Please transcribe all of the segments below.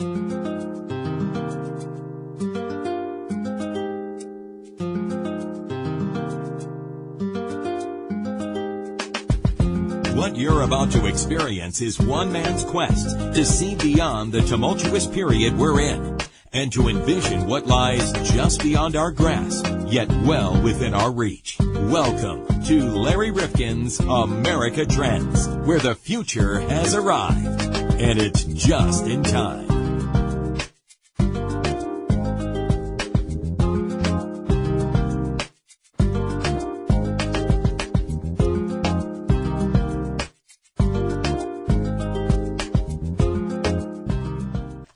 What you're about to experience is one man's quest to see beyond the tumultuous period we're in and to envision what lies just beyond our grasp, yet well within our reach. Welcome to Larry Rifkin's America Trends, where the future has arrived, and it's just in time.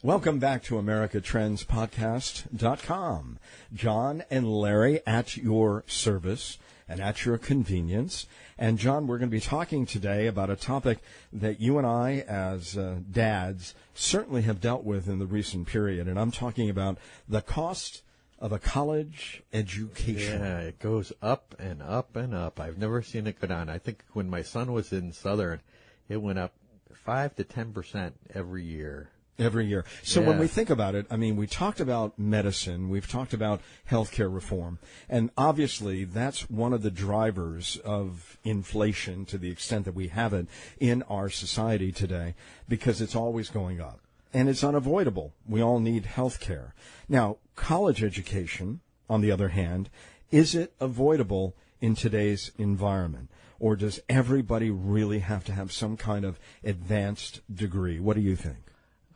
Welcome back to AmericaTrendsPodcast.com. John and Larry at your service and at your convenience. And John, we're going to be talking today about a topic that you and I, as dads, certainly have dealt with in the recent period. And I'm talking about the cost of a college education. Yeah, it goes up and up and up. I've never seen it go down. I think when my son was in Southern, it went up 5 to 10% every year. Every year. So Yeah. when we think about it, I mean, we talked about medicine, we've talked about healthcare reform, and obviously that's one of the drivers of inflation to the extent that we have it in our society today, because it's always going up. And it's unavoidable. We all need healthcare. Now, college education, on the other hand, is it avoidable in today's environment? Or does everybody really have to have some kind of advanced degree? What do you think?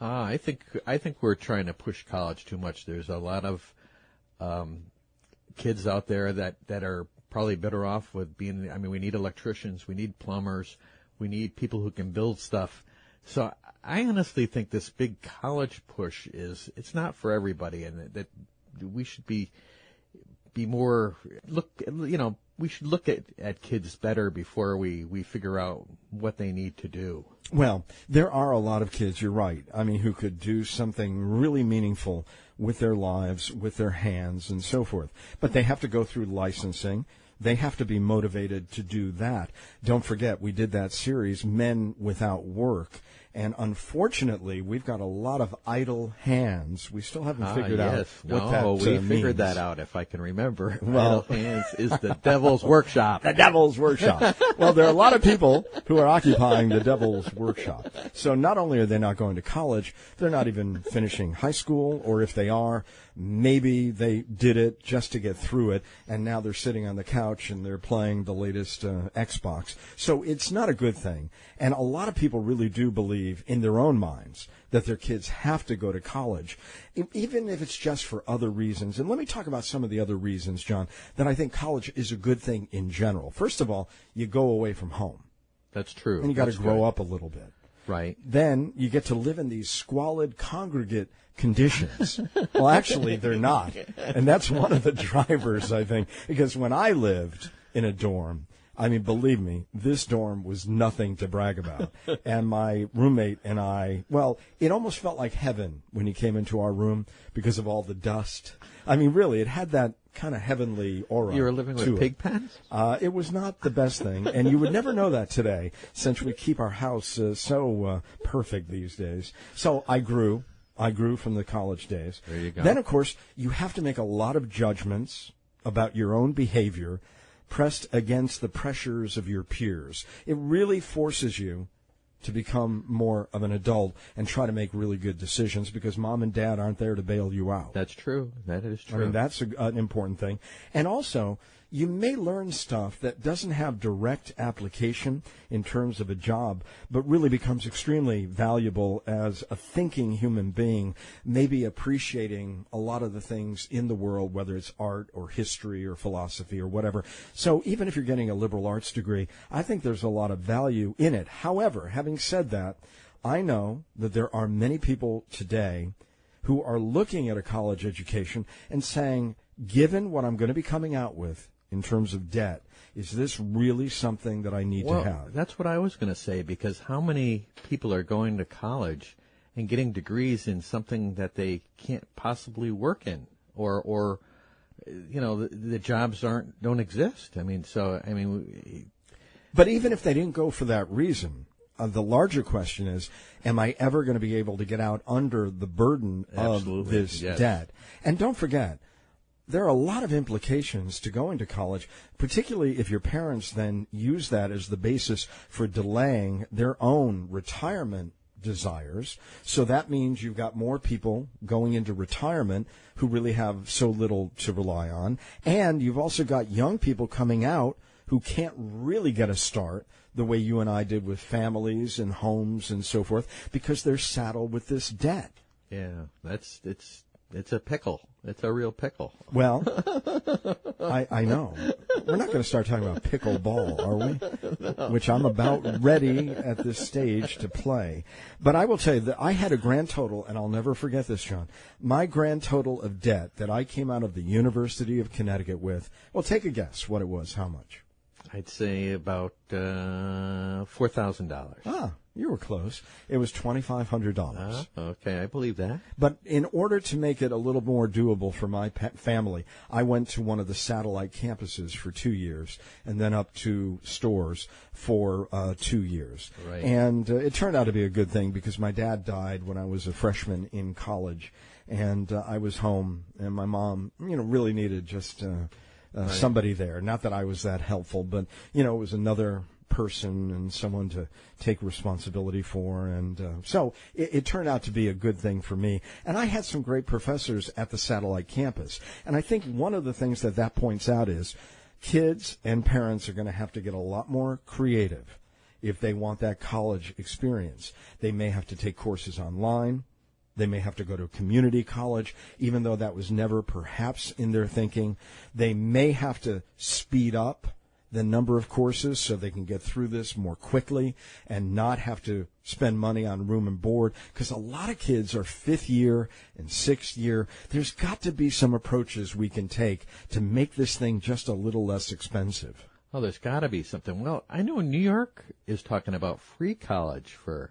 I think we're trying to push college too much. There's a lot of kids out there that are probably better off with being. I mean, we need electricians, we need plumbers, we need people who can build stuff. So I honestly think this big college push it's not for everybody, and that we should be more we should look at kids better before we figure out what they need to do. Well, there are a lot of kids, you're right, I mean, who could do something really meaningful with their lives, with their hands, and so forth. But they have to go through licensing. They have to be motivated to do that. Don't forget, we did that series, Men Without Work. And unfortunately, we've got a lot of idle hands. We still haven't figured out what that means. We figured that out, if I can remember. Well, idle hands is the devil's workshop. The devil's workshop. Well, there are a lot of people who are occupying the devil's workshop. So not only are they not going to college, they're not even finishing high school, or if they are, maybe they did it just to get through it, and now they're sitting on the couch and they're playing the latest Xbox. So it's not a good thing. And a lot of people really do believe in their own minds that their kids have to go to college, even if it's just for other reasons. And let me talk about some of the other reasons, John, that I think college is a good thing in general. First of all, you go away from home. That's true. And you got to grow up a little bit. Right. Then you get to live in these squalid congregate conditions. Well, actually, they're not. And that's one of the drivers, I think, because when I lived in a dorm, I mean, believe me, this dorm was nothing to brag about. And my roommate and I, well, it almost felt like heaven when he came into our room because of all the dust. I mean, really, it had that kind of heavenly aura. You were living with pig pens? It was not the best thing, and you would never know that today, since we keep our house so perfect these days. So I grew from the college days. There you go. Then, of course, you have to make a lot of judgments about your own behavior pressed against the pressures of your peers. It really forces you to become more of an adult and try to make really good decisions, because mom and dad aren't there to bail you out. That's true. That is true. I mean, that's an important thing. And also, you may learn stuff that doesn't have direct application in terms of a job, but really becomes extremely valuable as a thinking human being, maybe appreciating a lot of the things in the world, whether it's art or history or philosophy or whatever. So even if you're getting a liberal arts degree, I think there's a lot of value in it. However, having said that, I know that there are many people today who are looking at a college education and saying, given what I'm going to be coming out with in terms of debt, is this really something that I need to have? That's what I was going to say, because how many people are going to college and getting degrees in something that they can't possibly work in, or the jobs don't exist. I mean, but even if they didn't go for that reason, the larger question is, am I ever going to be able to get out under the burden of this debt? And don't forget, there are a lot of implications to going to college, particularly if your parents then use that as the basis for delaying their own retirement desires. So that means you've got more people going into retirement who really have so little to rely on. And you've also got young people coming out who can't really get a start the way you and I did with families and homes and so forth because they're saddled with this debt. Yeah, it's a pickle. It's a real pickle. Well, I know. We're not going to start talking about pickleball, are we? No. Which I'm about ready at this stage to play. But I will tell you that I had a grand total, and I'll never forget this, John. My grand total of debt that I came out of the University of Connecticut with, well, take a guess what it was. How much? I'd say about $4,000. Ah, you were close. It was $2,500. Okay, I believe that. But in order to make it a little more doable for my family, I went to one of the satellite campuses for 2 years and then up to Stores for 2 years. Right. And it turned out to be a good thing because my dad died when I was a freshman in college, and I was home, and my mom, really needed just somebody there. Not that I was that helpful, but, it was another person and someone to take responsibility for. And so it turned out to be a good thing for me. And I had some great professors at the satellite campus. And I think one of the things that points out is kids and parents are going to have to get a lot more creative if they want that college experience. They may have to take courses online. They may have to go to a community college, even though that was never perhaps in their thinking. They may have to speed up the number of courses so they can get through this more quickly and not have to spend money on room and board, because a lot of kids are fifth year and sixth year. There's got to be some approaches we can take to make this thing just a little less expensive. Oh, there's got to be something. Well, I know New York is talking about free college for...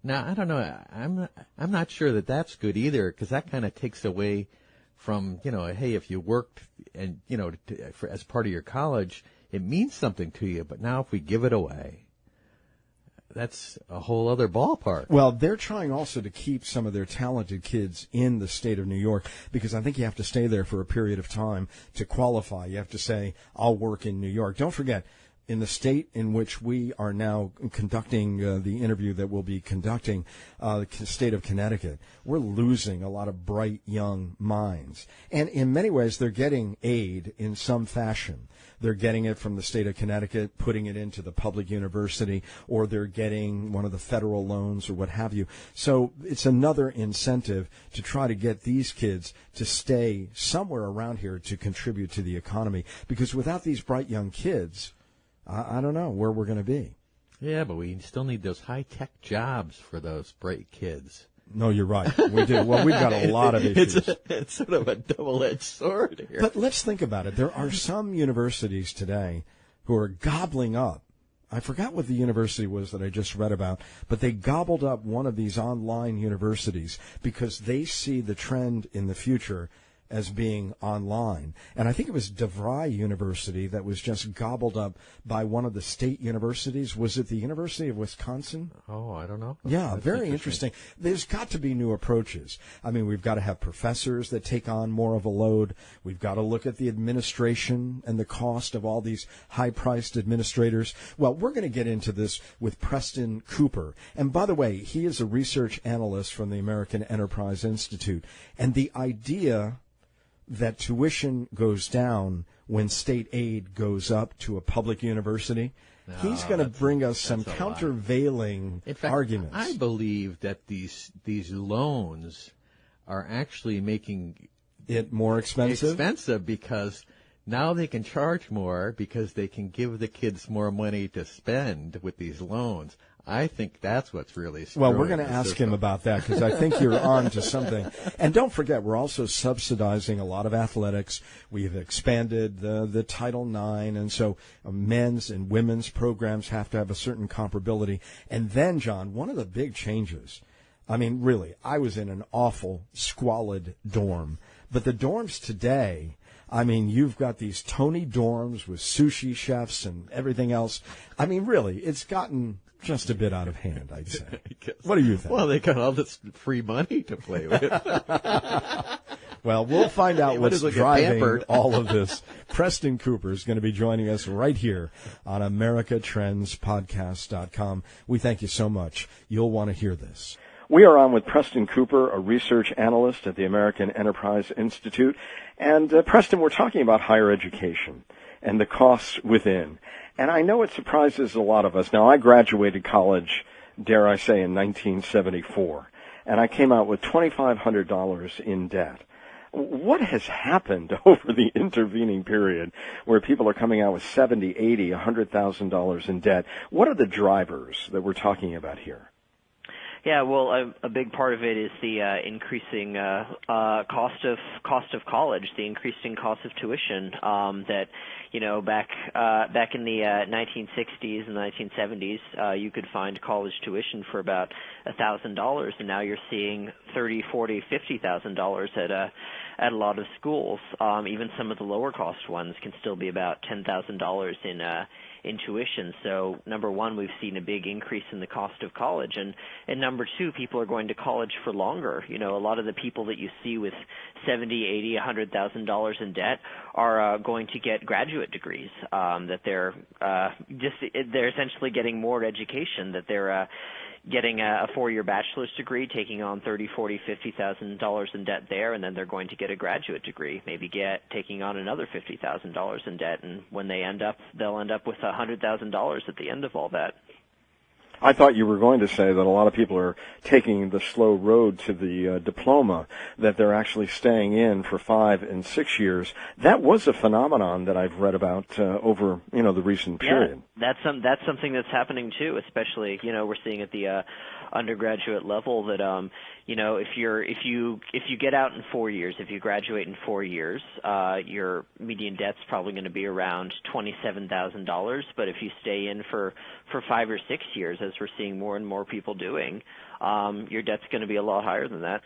Now, I don't know. I'm not sure that that's good either, because that kind of takes away from, hey, if you worked and, as part of your college, it means something to you. But now if we give it away, that's a whole other ballpark. Well, they're trying also to keep some of their talented kids in the state of New York, because I think you have to stay there for a period of time to qualify. You have to say, I'll work in New York. Don't forget, in the state in which we are now conducting the interview that we'll be conducting, the state of Connecticut, we're losing a lot of bright young minds. And in many ways, they're getting aid in some fashion. They're getting it from the state of Connecticut, putting it into the public university, or they're getting one of the federal loans or what have you. So it's another incentive to try to get these kids to stay somewhere around here to contribute to the economy. Because without these bright young kids, I don't know where we're going to be. Yeah, but we still need those high-tech jobs for those bright kids. No, you're right. We do. Well, we've got a lot of issues. It's sort of a double-edged sword here. But let's think about it. There are some universities today who are gobbling up. I forgot what the university was that I just read about, but they gobbled up one of these online universities because they see the trend in the future as being online. And I think it was DeVry University that was just gobbled up by one of the state universities. Was it the University of Wisconsin? Oh, I don't know. Yeah, that's very interesting. There's got to be new approaches. I mean, we've got to have professors that take on more of a load. We've got to look at the administration and the cost of all these high-priced administrators. Well, we're going to get into this with Preston Cooper. And by the way, he is a research analyst from the American Enterprise Institute. And the idea that tuition goes down when state aid goes up to a public university, he's going to bring us some countervailing arguments. I believe that these loans are actually making it more expensive because now they can charge more because they can give the kids more money to spend with these loans. I think that's what's really screwing. Well, we're going to ask him about that because I think you're on to something. And don't forget, we're also subsidizing a lot of athletics. We've expanded the Title IX, and so men's and women's programs have to have a certain comparability. And then, John, one of the big changes, I mean, really, I was in an awful, squalid dorm. But the dorms today, I mean, you've got these Tony dorms with sushi chefs and everything else. I mean, really, it's gotten just a bit out of hand, I'd say. What do you think? Well, they got all this free money to play with. Well, we'll find out what's driving all of this. Preston Cooper is going to be joining us right here on AmericaTrendsPodcast.com. We thank you so much. You'll want to hear this. We are on with Preston Cooper, a research analyst at the American Enterprise Institute. And, Preston, we're talking about higher education and the costs within. And I know it surprises a lot of us. Now, I graduated college, dare I say, in 1974, and I came out with $2,500 in debt. What has happened over the intervening period where people are coming out with $70,000, $80,000, $100,000 in debt? What are the drivers that we're talking about here? Yeah, well, a big part of it is the increasing cost of college, the increasing cost of tuition. That back in the 1960s and 1970s, you could find college tuition for about $1,000, and now you're seeing $30,000, $40,000, $50,000 at a lot of schools. Even some of the lower cost ones can still be about $10,000 in tuition. So number one, we've seen a big increase in the cost of college, and number two, people are going to college for longer. A lot of the people that you see with $70,000, $80,000, $100,000 in debt are going to get graduate degrees. That they're essentially getting more education. That they're getting a 4-year bachelor's degree, taking on $30,000, $40,000, $50,000 in debt there, and then they're going to get a graduate degree, maybe taking on another $50,000 in debt, and when they'll end up with $100,000 at the end of all that. I thought you were going to say that a lot of people are taking the slow road to the diploma, that they're actually staying in for 5 and 6 years. That was a phenomenon that I've read about over, the recent period. Yeah, that's something that's happening too, especially, we're seeing at the undergraduate level that, if you get out in 4 years, if you graduate in 4 years, your median debt's probably going to be around $27,000. But if you stay in for 5 or 6 years, as we're seeing more and more people doing, your debt's going to be a lot higher than that.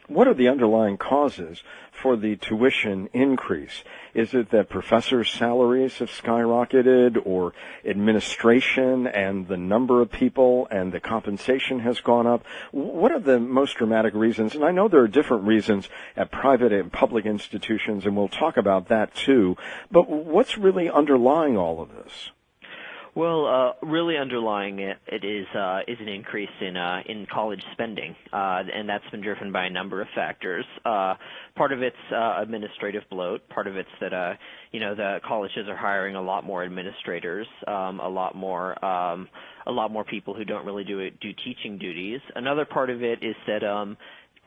What are the underlying causes for the tuition increase? Is it that professors' salaries have skyrocketed, or administration and the number of people and the compensation has gone up? What are the most dramatic reasons? And I know there are different reasons at private and public institutions, and we'll talk about that too. But what's really underlying all of this? Well, really underlying it is an increase in college spending, and that's been driven by a number of factors. Part of it's administrative bloat. Part of it's that the colleges are hiring a lot more administrators, a lot more people who don't really do teaching duties. Another part of it is that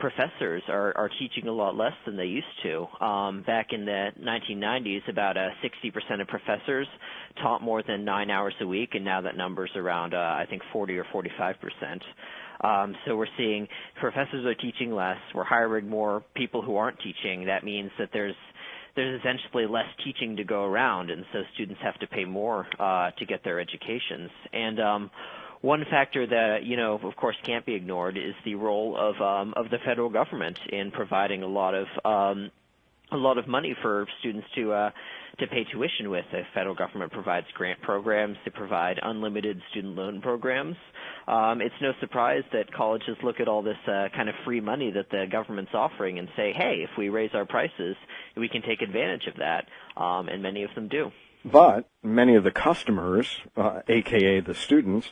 professors are teaching a lot less than they used to. Back in the 1990s, about 60% of professors taught more than 9 hours a week, and now that number's around, I think, 40 or 45%. So we're seeing professors are teaching less. We're hiring more people who aren't teaching. That means that there's essentially less teaching to go around, and so students have to pay more to get their educations. And one factor that, of course, can't be ignored is the role of the federal government in providing a lot of money for students to pay tuition with. The federal government provides grant programs. They provide unlimited student loan programs. It's no surprise that colleges look at all this kind of free money that the government's offering and say, hey, if we raise our prices, we can take advantage of that, and many of them do. But many of the customers, a.k.a. the students,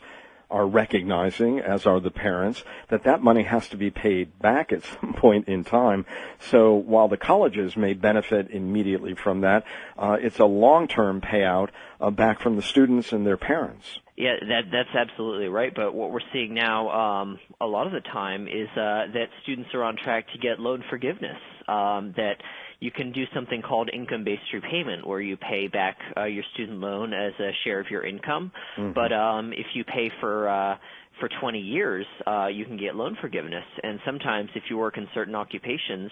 are recognizing, as are the parents, that money has to be paid back at some point in time. So while the colleges may benefit immediately from that, it's a long-term payout back from the students and their parents. Yeah, that's absolutely right. But what we're seeing now a lot of the time is that students are on track to get loan forgiveness, that you can do something called income-based repayment, where you pay back your student loan as a share of your income. Mm-hmm. But if you pay for 20 years, you can get loan forgiveness. And sometimes if you work in certain occupations,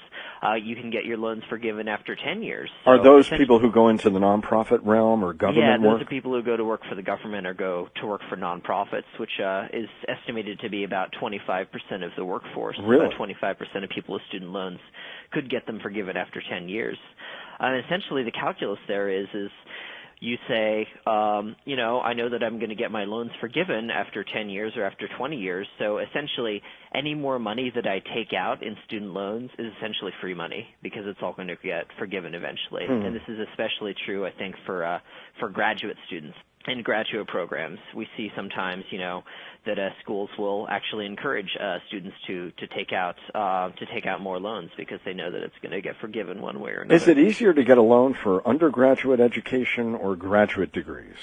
you can get your loans forgiven after 10 years. So are those people who go into the nonprofit realm or government work? Yeah, those are people who go to work for the government or go to work for nonprofits, which is estimated to be about 25% of the workforce. Really? About 25% of people with student loans could get them forgiven after 10 years. And essentially the calculus there is you say, I know that I'm going to get my loans forgiven after 10 years or after 20 years. So essentially, any more money that I take out in student loans is essentially free money because it's all going to get forgiven eventually. And this is especially true, I think, for graduate students. In graduate programs, we see sometimes, that schools will actually encourage students to take out more loans because they know that it's going to get forgiven one way or another. Is it easier to get a loan for undergraduate education or graduate degrees?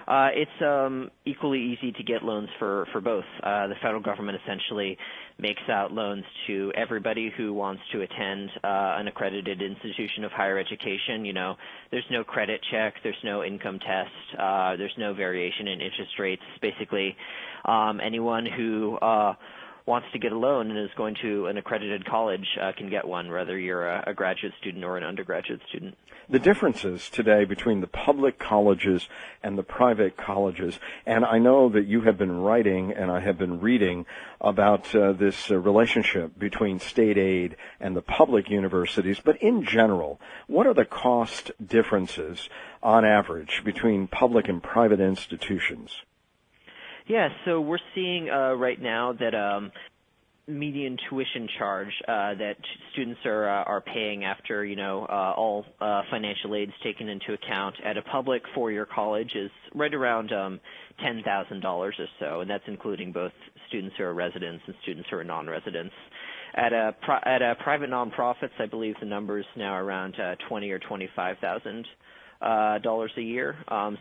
It's equally easy to get loans for both. The federal government essentially makes out loans to everybody who wants to attend an accredited institution of higher education. There's no credit check, there's no income test, there's no variation in interest rates. Basically, anyone who wants to get a loan and is going to an accredited college can get one, whether you're a graduate student or an undergraduate student. The differences today between the public colleges and the private colleges, and I know that you have been writing and I have been reading about this relationship between state aid and the public universities, but in general, what are the cost differences on average between public and private institutions? Yeah, so we're seeing right now that median tuition charge that students are paying after all financial aids taken into account at a public four-year college is right around $10,000 or so, and that's including both students who are residents and students who are non-residents. At a private nonprofits, I believe the number is now around $20,000 or $25,000 dollars a year.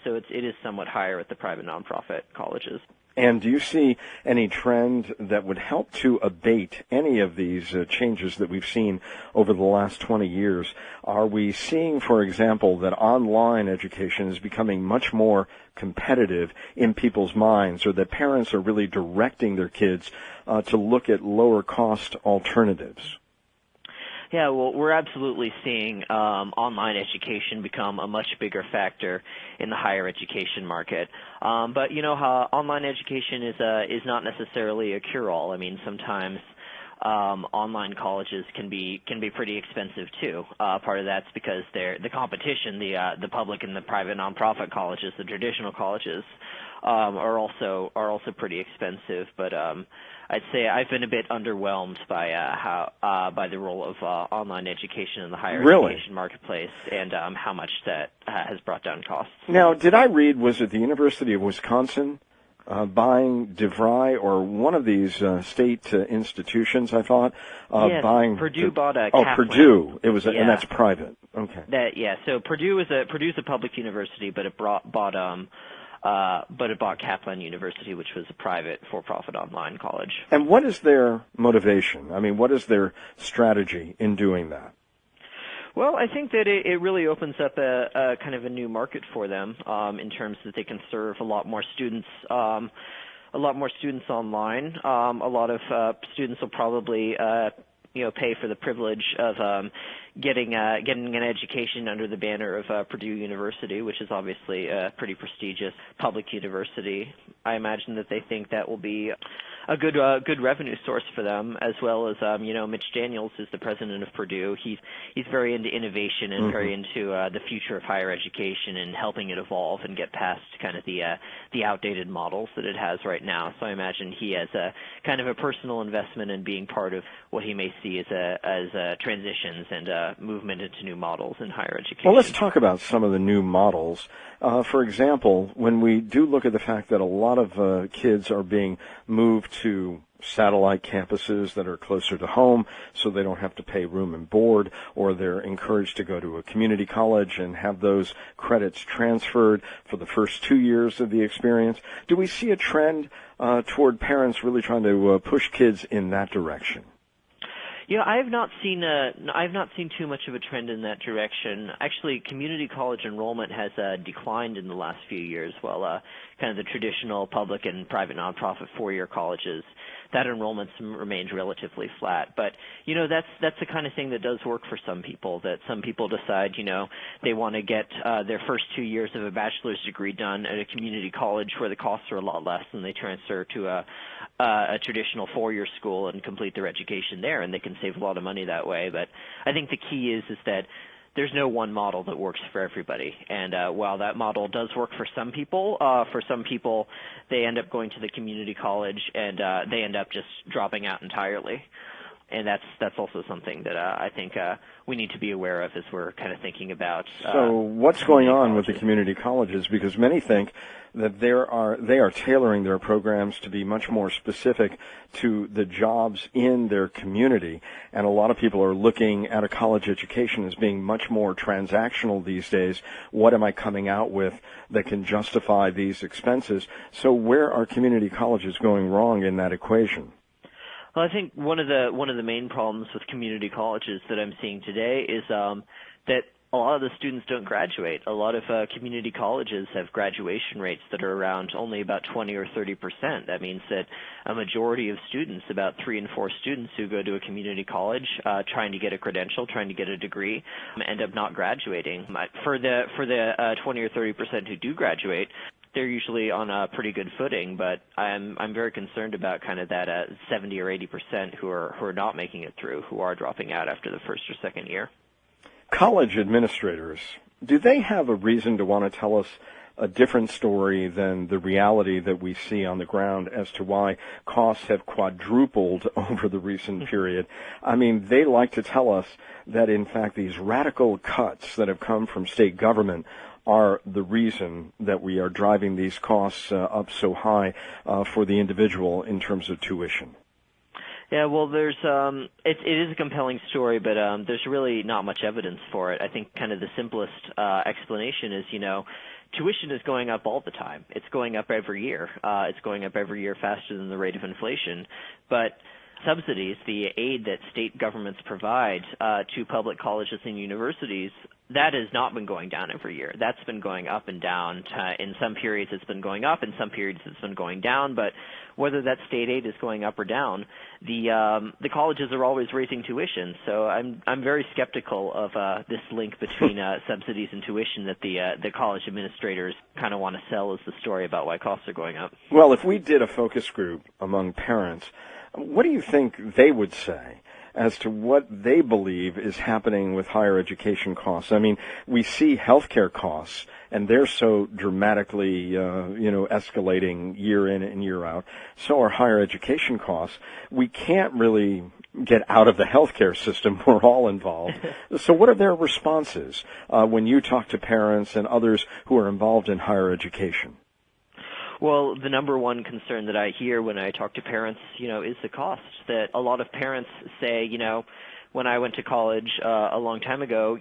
So it is somewhat higher at the private nonprofit colleges. And do you see any trend that would help to abate any of these changes that we've seen over the last 20 years? Are we seeing, for example, that online education is becoming much more competitive in people's minds, or that parents are really directing their kids to look at lower cost alternatives? Yeah, well, we're absolutely seeing online education become a much bigger factor in the higher education market. But how online education is not necessarily a cure-all. I mean, sometimes online colleges can be pretty expensive too. Part of that's because the competition, the public and the private nonprofit colleges, the traditional colleges, are also pretty expensive. But I'd say I've been a bit underwhelmed by by the role of online education in the higher education marketplace and how much that has brought down costs. Now, did I read, was it the University of Wisconsin buying DeVry or one of these state institutions, I thought? Yes, buying Purdue bought a Oh, Kaplan. Purdue. It was, and that's private. Okay. So Purdue's a public university, but it bought Kaplan University, which was a private for-profit online college. And what is their motivation? I mean, what is their strategy in doing that? Well, I think that it really opens up a kind of a new market for them in terms that they can serve a lot more students online. A lot of students will probably pay for the privilege of getting an education under the banner of Purdue University, which is obviously a pretty prestigious public university. I imagine that they think that will be a good revenue source for them, as well as Mitch Daniels is the president of Purdue. He's very into innovation and very into the future of higher education and helping it evolve and get past kind of the outdated models that it has right now. So I imagine he has a kind of a personal investment in being part of what he may see as transitions and movement into new models in higher education. Well, let's talk about some of the new models. For example, when we do look at the fact that a lot of kids are being moved to satellite campuses that are closer to home so they don't have to pay room and board, or they're encouraged to go to a community college and have those credits transferred for the first 2 years of the experience. Do we see a trend toward parents really trying to push kids in that direction? I've not seen too much of a trend in that direction. Actually, community college enrollment has declined in the last few years, while kind of the traditional public and private nonprofit four-year colleges, that enrollment remains relatively flat. But that's the kind of thing that does work for some people. That some people decide they want to get their first 2 years of a bachelor's degree done at a community college where the costs are a lot less, than they transfer to a traditional four-year school and complete their education there, and they can save a lot of money that way. But I think the key is that there's no one model that works for everybody. And while that model does work for some people, they end up going to the community college and they end up just dropping out entirely. And that's also something that I think we need to be aware of as we're kind of thinking about. So what's going on with the community colleges? Because many think that they are tailoring their programs to be much more specific to the jobs in their community. And a lot of people are looking at a college education as being much more transactional these days. What am I coming out with that can justify these expenses? So where are community colleges going wrong in that equation? Well, I think one of the main problems with community colleges that I'm seeing today is that a lot of the students don't graduate. A lot of community colleges have graduation rates that are around only about 20 or 30%. That means that a majority of students, about 3 in 4 students who go to a community college trying to get a credential, trying to get a degree, end up not graduating. For the 20 or 30% who do graduate, they're usually on a pretty good footing, but I'm very concerned about kind of that 70 or 80% who are not making it through, who are dropping out after the first or second year. College administrators, do they have a reason to want to tell us a different story than the reality that we see on the ground as to why costs have quadrupled over the recent period? I mean, they like to tell us that, in fact, these radical cuts that have come from state government are the reason that we are driving these costs up so high for the individual in terms of tuition. Yeah, well, there's it is a compelling story, but there's really not much evidence for it. I think kind of the simplest explanation is, tuition is going up all the time. It's going up every year. It's going up every year faster than the rate of inflation. But subsidies, the aid that state governments provide to public colleges and universities, that has not been going down every year. That's been going up and down. In some periods it's been going up, in some periods it's been going down, but whether that state aid is going up or down, the colleges are always raising tuition. So I'm very skeptical of this link between subsidies and tuition that the college administrators kind of want to sell as the story about why costs are going up. Well, if we did a focus group among parents, what do you think they would say as to what they believe is happening with higher education costs? I mean, we see healthcare costs, and they're so dramatically, escalating year in and year out. So are higher education costs. We can't really get out of the healthcare system. We're all involved. So what are their responses when you talk to parents and others who are involved in higher education? Well, the number one concern that I hear when I talk to parents, is the cost. That a lot of parents say, when I went to college a long time ago,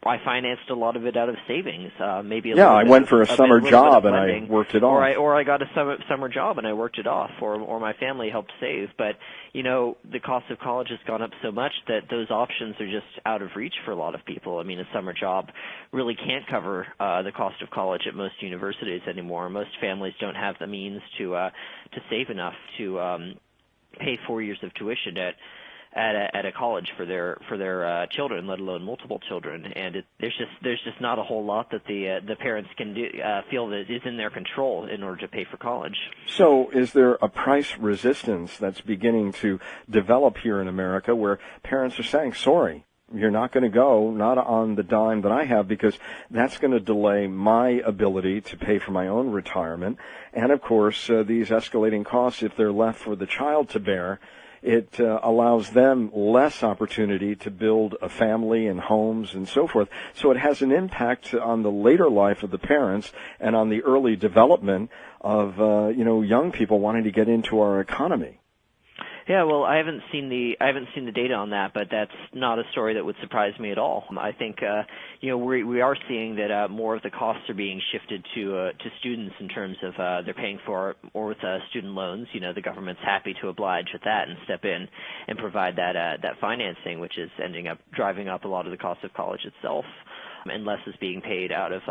I financed a lot of it out of savings. Maybe I went for a summer job and I worked it off. Or I got a summer job and I worked it off, or my family helped save. But the cost of college has gone up so much that those options are just out of reach for a lot of people. I mean, a summer job really can't cover the cost of college at most universities anymore. Most families don't have the means to save enough to pay 4 years of tuition at a college for their children, let alone multiple children, and there's just not a whole lot that the parents can do, feel that is in their control in order to pay for college. So, is there a price resistance that's beginning to develop here in America, where parents are saying, "Sorry, you're not going to go, not on the dime that I have, because that's going to delay my ability to pay for my own retirement," and of course, these escalating costs, if they're left for the child to bear, it allows them less opportunity to build a family and homes and so forth. So it has an impact on the later life of the parents and on the early development of young people wanting to get into our economy. Yeah, well, I haven't seen the data on that, but that's not a story that would surprise me at all. I think we are seeing that more of the costs are being shifted to students in terms of they're paying for or with student loans. The government's happy to oblige with that and step in and provide that financing, which is ending up driving up a lot of the cost of college itself. And less is being paid out of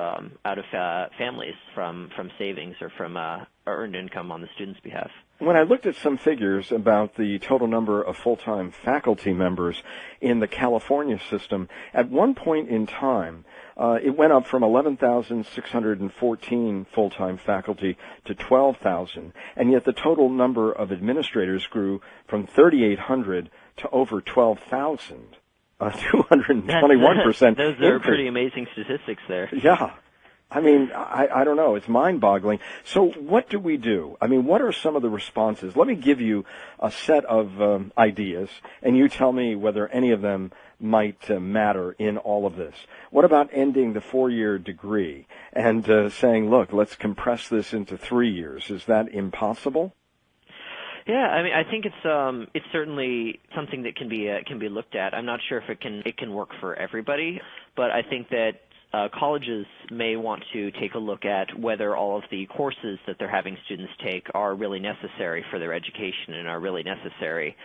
families from savings or from earned income on the student's behalf. When I looked at some figures about the total number of full-time faculty members in the California system, at one point in time, it went up from 11,614 full-time faculty to 12,000, and yet the total number of administrators grew from 3,800 to over 12,000. 221%. Those are pretty amazing statistics there. Yeah. I mean, I don't know. It's mind-boggling. So what do we do? I mean, what are some of the responses? Let me give you a set of ideas, and you tell me whether any of them might matter in all of this. What about ending the 4-year degree and saying, look, let's compress this into 3 years? Is that impossible? Yeah, I mean, I think it's certainly something that can be looked at. I'm not sure if it can work for everybody, but I think that colleges may want to take a look at whether all of the courses that they're having students take are really necessary for their education and are really necessary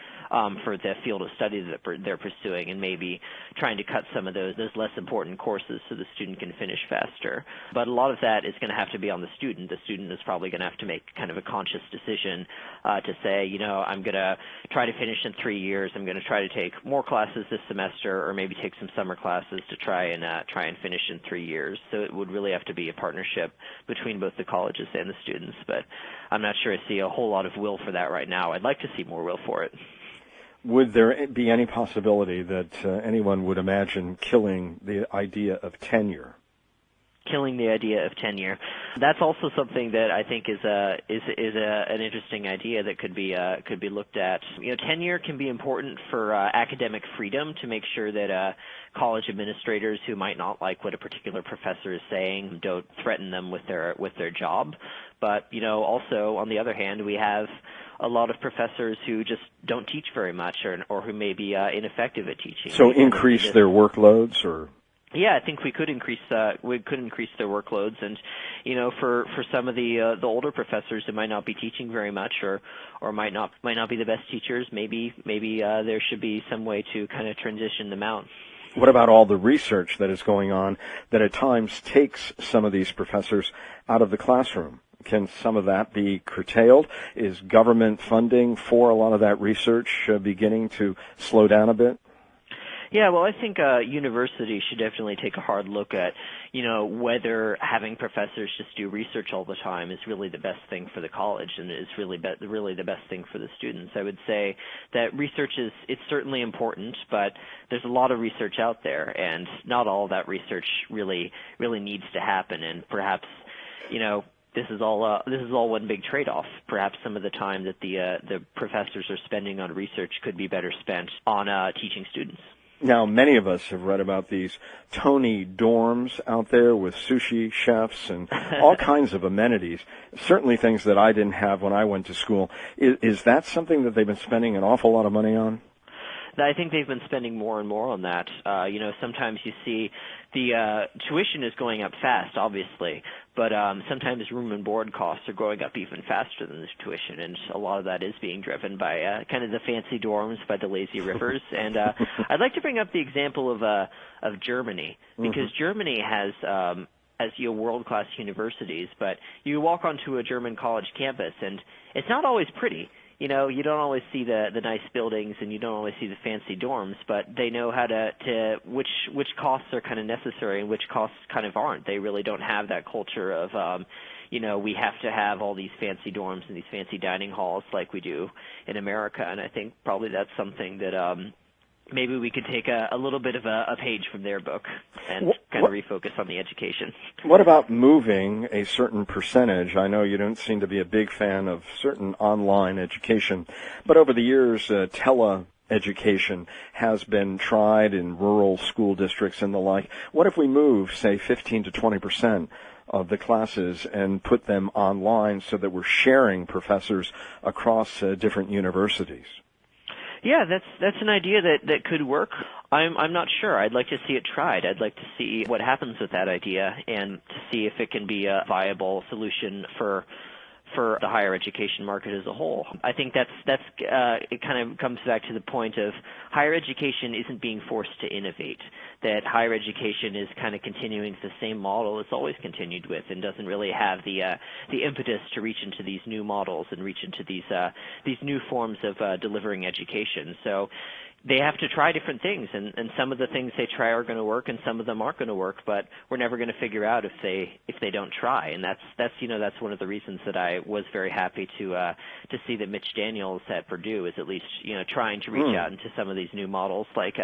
for the field of study that they're pursuing, and maybe trying to cut some of those less important courses so the student can finish faster. But a lot of that is going to have to be on the student. The student is probably going to have to make kind of a conscious decision to say, I'm going to try to finish in 3 years. I'm going to try to take more classes this semester, or maybe take some summer classes to try and finish in 3 years. So it would really have to be a partnership between both the colleges and the students. But I'm not sure I see a whole lot of will for that right now. I'd like to see more will for it. Would there be any possibility that anyone would imagine killing the idea of tenure? Killing the idea of tenure. That's also something that I think is an interesting idea that could be looked at. Tenure can be important for academic freedom, to make sure that college administrators who might not like what a particular professor is saying don't threaten them with their job. But also on the other hand, we have a lot of professors who just don't teach very much, or who may be ineffective at teaching. So increase their workloads, or? Yeah, I think we could increase their workloads, and for some of the older professors who might not be teaching very much, or might not be the best teachers, maybe there should be some way to kind of transition them out. What about all the research that is going on that at times takes some of these professors out of the classroom? Can some of that be curtailed? Is government funding for a lot of that research beginning to slow down a bit? Yeah, well, I think universities should definitely take a hard look at, whether having professors just do research all the time is really the best thing for the college, and is really the best thing for the students. I would say that research it's certainly important, but there's a lot of research out there, and not all of that research really needs to happen. And perhaps, this is all one big trade-off. Perhaps some of the time that the professors are spending on research could be better spent on teaching students. Now, many of us have read about these Tony dorms out there with sushi chefs and all kinds of amenities, certainly things that I didn't have when I went to school. Is that something that they've been spending an awful lot of money on? I think they've been spending more and more on that. Sometimes you see the tuition is going up fast, obviously, but sometimes room and board costs are going up even faster than this tuition, and a lot of that is being driven by kind of the fancy dorms, by the lazy rivers. And I'd like to bring up the example of Germany, because Germany has world-class universities, but you walk onto a German college campus, and it's not always pretty. You don't always see the nice buildings, and you don't always see the fancy dorms, but they know how to which costs are kind of necessary and which costs kind of aren't. They really don't have that culture of we have to have all these fancy dorms and these fancy dining halls like we do in America. And I think probably that's something that maybe we could take a little bit of a page from their book and kind of refocus on the education. What about moving a certain percentage? I know you don't seem to be a big fan of certain online education, but over the years, tele-education has been tried in rural school districts and the like. What if we move, say, 15 to 20% of the classes and put them online so that we're sharing professors across different universities? Yeah, that's an idea that could work. I'm not sure. I'd like to see it tried. I'd like to see what happens with that idea, and to see if it can be a viable solution for the higher education market as a whole. I think that's it kind of comes back to the point of higher education isn't being forced to innovate, that higher education is kind of continuing the same model it's always continued with, and doesn't really have the impetus to reach into these new models and reach into these new forms of delivering education. So they have to try different things, and some of the things they try are going to work, and some of them aren't going to work. But we're never going to figure out if they don't try, and that's one of the reasons that I was very happy to see that Mitch Daniels at Purdue is at least trying to reach out into some of these new models, like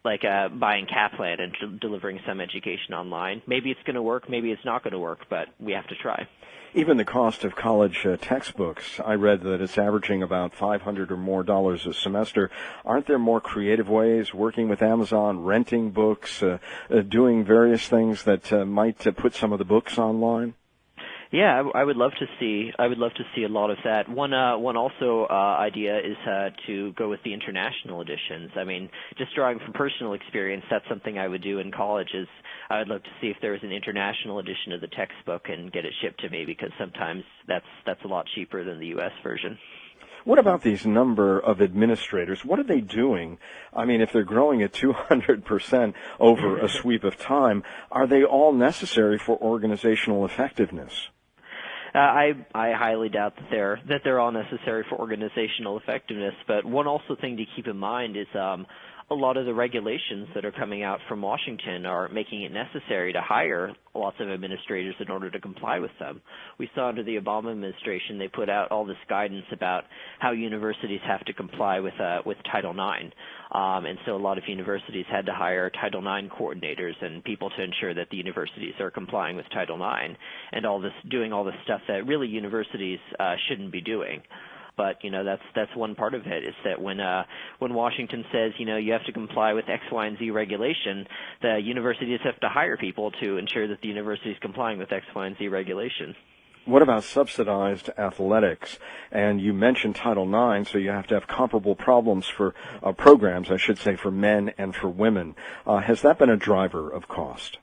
buying Kaplan and delivering some education online. Maybe it's going to work, maybe it's not going to work, but we have to try. Even the cost of college textbooks, I read that it's averaging about $500 or more a semester. Aren't there more creative ways, working with Amazon, renting books, doing various things that might put some of the books online? Yeah, I would love to see. I would love to see a lot of that. One also idea is to go with the international editions. I mean, just drawing from personal experience, that's something I would do in college. Is I would love to see if there was an international edition of the textbook and get it shipped to me, because sometimes that's a lot cheaper than the U.S. version. What about these number of administrators? What are they doing? I mean, if they're growing at 200% over a sweep of time, are they all necessary for organizational effectiveness? I highly doubt that they're all necessary for organizational effectiveness. But one also thing to keep in mind is a lot of the regulations that are coming out from Washington are making it necessary to hire lots of administrators in order to comply with them. We saw under the Obama administration they put out all this guidance about how universities have to comply with Title IX. And so a lot of universities had to hire Title IX coordinators and people to ensure that the universities are complying with Title IX and doing all this stuff that really universities shouldn't be doing. But that's one part of it, is that when Washington says you have to comply with X, Y, and Z regulation, the universities have to hire people to ensure that the university is complying with X, Y, and Z regulation. What about subsidized athletics? And you mentioned Title IX, so you have to have comparable problems for programs, I should say, for men and for women. Has that been a driver of cost?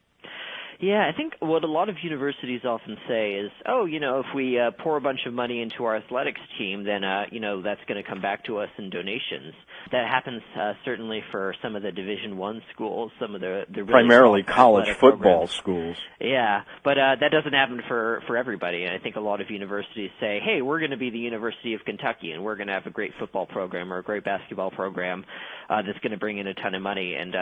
Yeah, I think what a lot of universities often say is, if we pour a bunch of money into our athletics team, then, that's going to come back to us in donations. That happens certainly for some of the Division I schools, some of the really primarily college football programs. Schools. Yeah, but that doesn't happen for everybody. And I think a lot of universities say, hey, we're going to be the University of Kentucky, and we're going to have a great football program or a great basketball program that's going to bring in a ton of money, and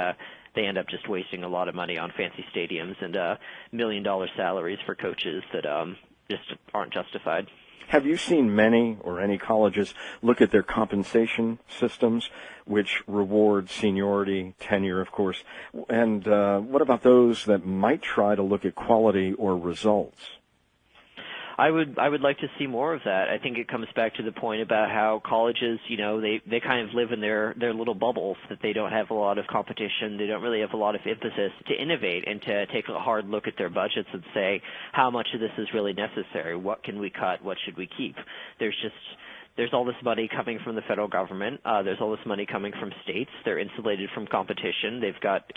they end up just wasting a lot of money on fancy stadiums and $1 million salaries for coaches that just aren't justified. Have you seen many or any colleges look at their compensation systems, which reward seniority, tenure, of course? And what about those that might try to look at quality or results? I would like to see more of that. I think it comes back to the point about how colleges, they kind of live in their little bubbles, that they don't have a lot of competition. They don't really have a lot of emphasis to innovate and to take a hard look at their budgets and say, how much of this is really necessary? What can we cut? What should we keep? There's all this money coming from the federal government. There's all this money coming from states. They're insulated from competition. They've got a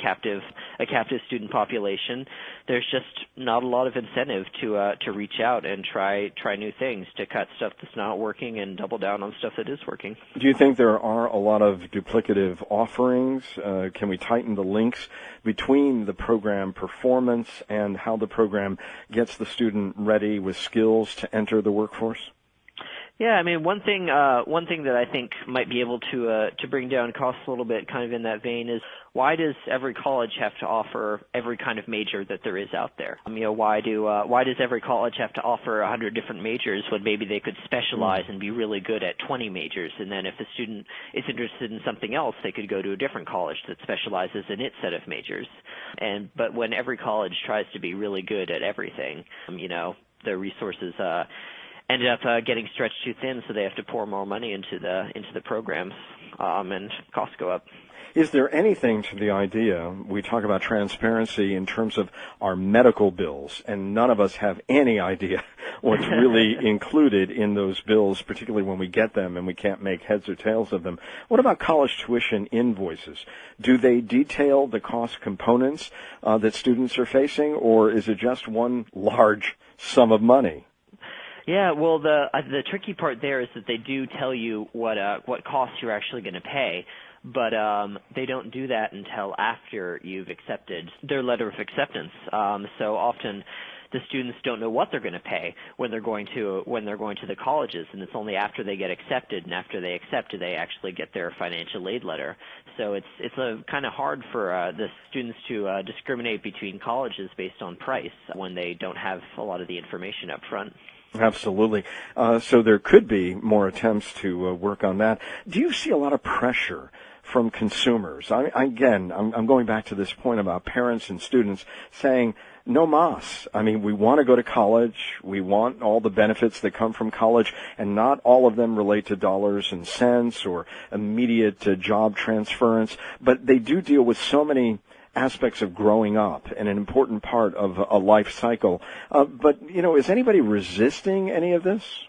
captive student population. There's just not a lot of incentive to reach out and try new things, to cut stuff that's not working and double down on stuff that is working. Do you think there are a lot of duplicative offerings? Can we tighten the links between the program performance and how the program gets the student ready with skills to enter the workforce? Yeah, I mean, one thing that I think might be able to bring down costs a little bit, kind of in that vein, is why does every college have to offer every kind of major that there is out there? Why does every college have to offer 100 different majors when maybe they could specialize and be really good at 20 majors, and then if the student is interested in something else, they could go to a different college that specializes in its set of majors. But when every college tries to be really good at everything, their resources ended up getting stretched too thin, so they have to pour more money into the programs, and costs go up. Is there anything to the idea, we talk about transparency in terms of our medical bills, and none of us have any idea what's really included in those bills, particularly when we get them and we can't make heads or tails of them. What about college tuition invoices? Do they detail the cost components that students are facing, or is it just one large sum of money? Yeah, well, the tricky part there is that they do tell you what costs you're actually going to pay, but they don't do that until after you've accepted their letter of acceptance. So often the students don't know what they're going to pay when they're going to the colleges, and it's only after they get accepted and after they accept do they actually get their financial aid letter. So it's kind of hard for the students to discriminate between colleges based on price when they don't have a lot of the information up front. Absolutely. So there could be more attempts to work on that. Do you see a lot of pressure from consumers? I'm going back to this point about parents and students saying, no mas. I mean, we want to go to college. We want all the benefits that come from college, and not all of them relate to dollars and cents or immediate job transference. But they do deal with so many aspects of growing up and an important part of a life cycle. But, is anybody resisting any of this?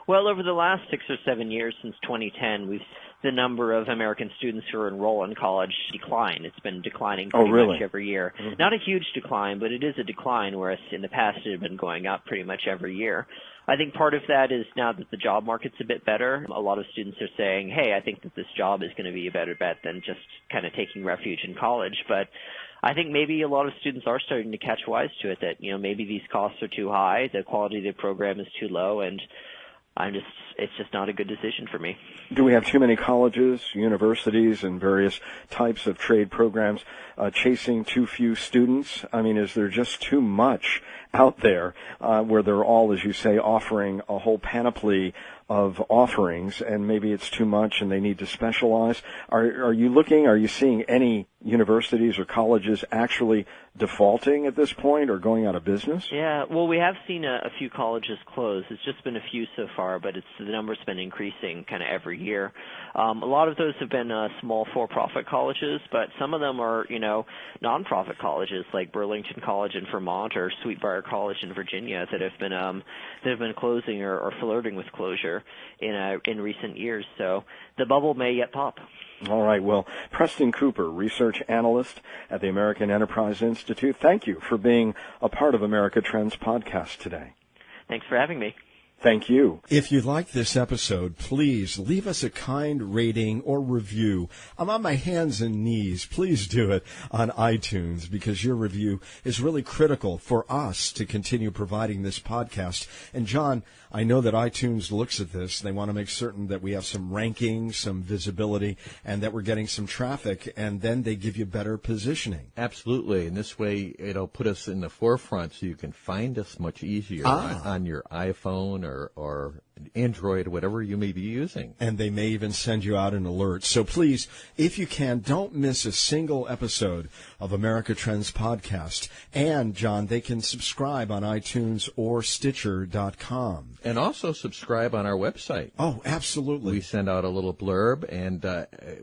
Well, over the last 6 or 7 years since 2010, the number of American students who are enrolled in college declined. It's been declining pretty much every year. Mm-hmm. Not a huge decline, but it is a decline, whereas in the past it had been going up pretty much every year. I think part of that is now that the job market's a bit better, a lot of students are saying, hey, I think that this job is going to be a better bet than just kind of taking refuge in college. But I think maybe a lot of students are starting to catch wise to it, that, maybe these costs are too high, the quality of the program is too low, and it's just not a good decision for me. Do we have too many colleges, universities, and various types of trade programs chasing too few students? I mean, is there just too much out there where they're all, as you say, offering a whole panoply of offerings, and maybe it's too much and they need to specialize? Are you seeing any universities or colleges actually defaulting at this point or going out of business? Yeah, well, we have seen a few colleges close. It's just been a few so far, but the number's been increasing kind of every year. A lot of those have been small for-profit colleges, but some of them are, non-profit colleges like Burlington College in Vermont or Sweetbriar College in Virginia that have been closing or flirting with closure in recent years. So the bubble may yet pop. All right. Well, Preston Cooper, research analyst at the American Enterprise Institute, thank you for being a part of America Trends podcast today. Thanks for having me. Thank you. If you like this episode, please leave us a kind rating or review. I'm on my hands and knees. Please do it on iTunes, because your review is really critical for us to continue providing this podcast. And John, I know that iTunes looks at this. They want to make certain that we have some rankings, some visibility, and that we're getting some traffic, and then they give you better positioning. Absolutely. And this way it'll put us in the forefront so you can find us much easier on your iPhone or Android, whatever you may be using. And they may even send you out an alert. So please, if you can, don't miss a single episode of America Trends Podcast. And, John, they can subscribe on iTunes or Stitcher.com. And also subscribe on our website. Oh, absolutely. We send out a little blurb, and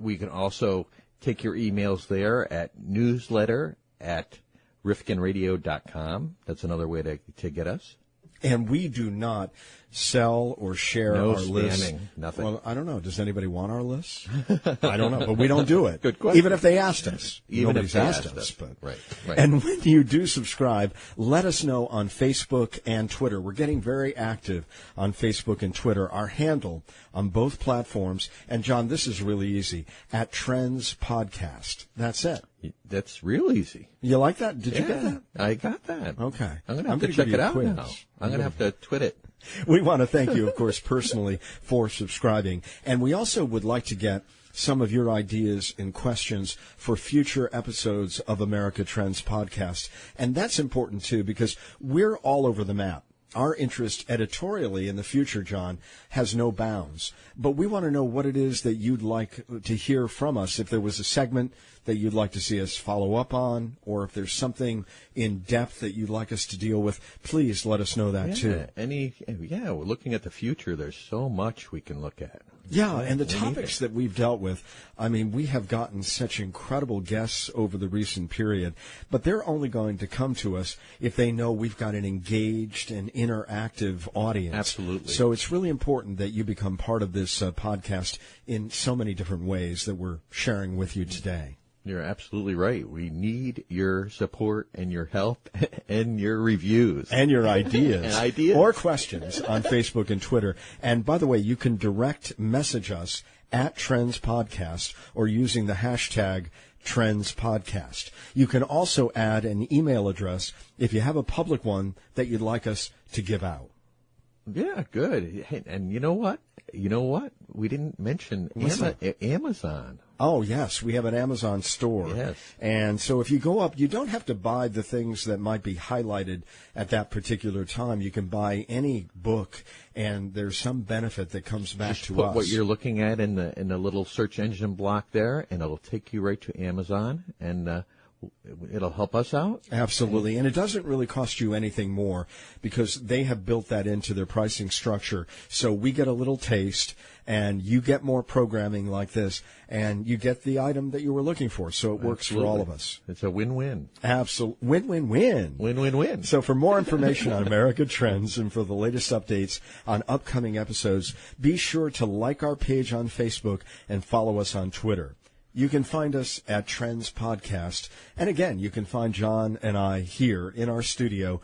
we can also take your emails there at newsletter@rifkinradio.com. That's another way to get us. And we do not sell or share our lists. Nothing. Well, I don't know. Does anybody want our lists? I don't know, but we don't do it. Good question. Even if they asked us. Nobody's asked us. But. Right. And when you do subscribe, let us know on Facebook and Twitter. We're getting very active on Facebook and Twitter. Our handle on both platforms. And, John, this is really easy. @Trends Podcast. That's it. That's real easy. You like that? Did you get that? I got that. Okay. I'm going to have to check it out now. I'm going to have to twit it. We want to thank you, of course, personally for subscribing. And we also would like to get some of your ideas and questions for future episodes of America Trends Podcast. And that's important, too, because we're all over the map. Our interest editorially in the future, John, has no bounds. But we want to know what it is that you'd like to hear from us. If there was a segment that you'd like to see us follow up on, or if there's something in depth that you'd like us to deal with, please let us know that, too. We're looking at the future. There's so much we can look at. Yeah, and the topics that we've dealt with, I mean, we have gotten such incredible guests over the recent period, but they're only going to come to us if they know we've got an engaged and interactive audience. Absolutely. So it's really important that you become part of this podcast in so many different ways that we're sharing with you today. You're absolutely right. We need your support and your help and your reviews. And your ideas. And ideas. Or questions on Facebook and Twitter. And by the way, you can direct message us @Trends Podcast or using the hashtag Trends Podcast. You can also add an email address if you have a public one that you'd like us to give out. Yeah, good. Hey, and you know what? We didn't mention Amazon. Oh, yes. We have an Amazon store. Yes. And so if you go up, you don't have to buy the things that might be highlighted at that particular time. You can buy any book, and there's some benefit that comes back Just to put us. what you're looking at in the little search engine block there, and it'll take you right to Amazon, and it'll help us out. Absolutely. And it doesn't really cost you anything more because they have built that into their pricing structure. So we get a little taste and you get more programming like this and you get the item that you were looking for. So it works for all of us. It's a win-win. Absolutely. Win-win-win. Win-win-win. So for more information on America Trends and for the latest updates on upcoming episodes, be sure to like our page on Facebook and follow us on Twitter. You can find us at Trends Podcast. And again, you can find John and I here in our studio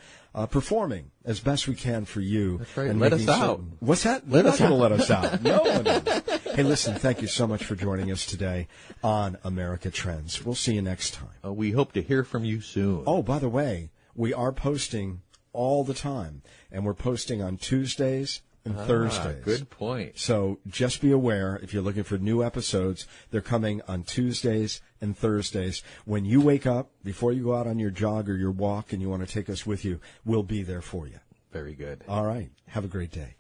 performing as best we can for you. That's right. And Let us making out. certain- What's that? Let They're us not going to out. let us out. No one is. Hey, listen, thank you so much for joining us today on America Trends. We'll see you next time. We hope to hear from you soon. Oh, by the way, we are posting all the time. And we're posting on Tuesdays and Thursdays. Good point. So just be aware, if you're looking for new episodes, they're coming on Tuesdays and Thursdays. When you wake up, before you go out on your jog or your walk and you want to take us with you, we'll be there for you. Very good. All right. Have a great day.